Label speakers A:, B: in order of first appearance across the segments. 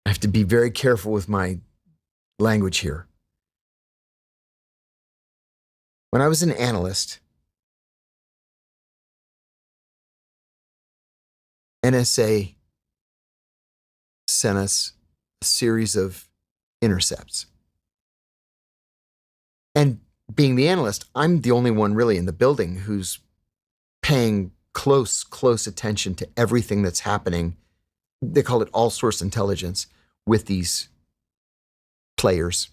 A: I have to be very careful with my language here. When I was an analyst, NSA sent us a series of intercepts. And being the analyst, I'm the only one really in the building who's paying close attention to everything that's happening. They call it all source intelligence with these players.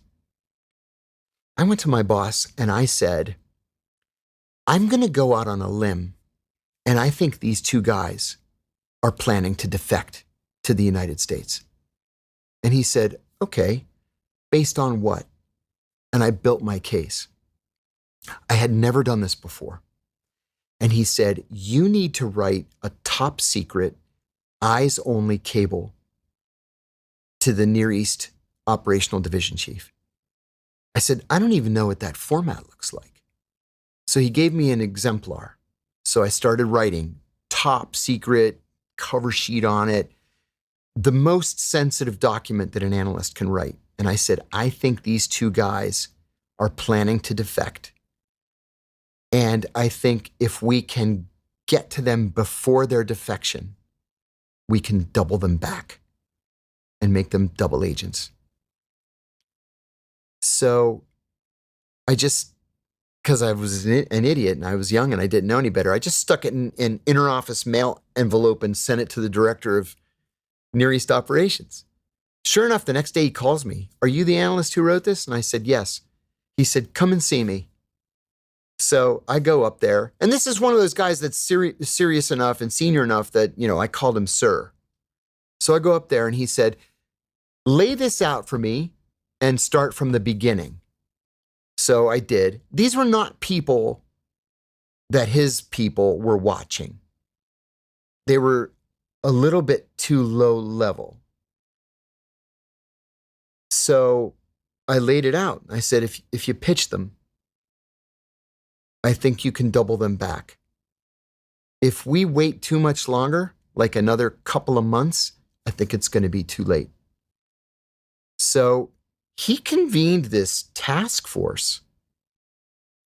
A: I went to my boss and I said, I'm going to go out on a limb, and I think these two guys are planning to defect to the United States. And he said, okay, based on what? And I built my case. I had never done this before. And he said, you need to write a top secret, eyes only cable to the Near East operational division chief. I said, I don't even know what that format looks like. So he gave me an exemplar. So I started writing top secret, cover sheet on it, the most sensitive document that an analyst can write. And I said, I think these two guys are planning to defect. And I think if we can get to them before their defection, we can double them back and make them double agents. So I just, because I was an idiot and I was young and I didn't know any better, I just stuck it in an interoffice mail envelope and sent it to the director of Near East operations. Sure enough, the next day he calls me. Are you the analyst who wrote this? And I said, yes. He said, come and see me. So I go up there, and this is one of those guys that's serious enough and senior enough that, I called him sir. So I go up there and he said, lay this out for me and start from the beginning. So I did. These were not people that his people were watching. They were a little bit too low level. So I laid it out. I said, if you pitch them, I think you can double them back. If we wait too much longer, like another couple of months, I think it's going to be too late. So he convened this task force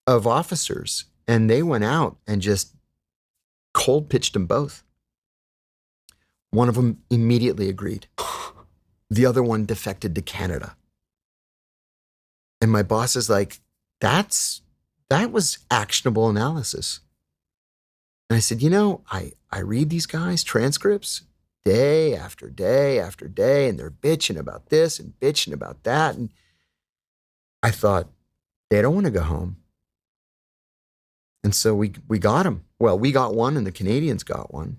A: of officers, and they went out and just cold pitched them both. One of them immediately agreed. The other one defected to Canada. And my boss is like, that was actionable analysis. And I said, I read these guys' transcripts day after day after day, and they're bitching about this and bitching about that. And I thought, they don't want to go home. And so we got them. Well, we got one and the Canadians got one.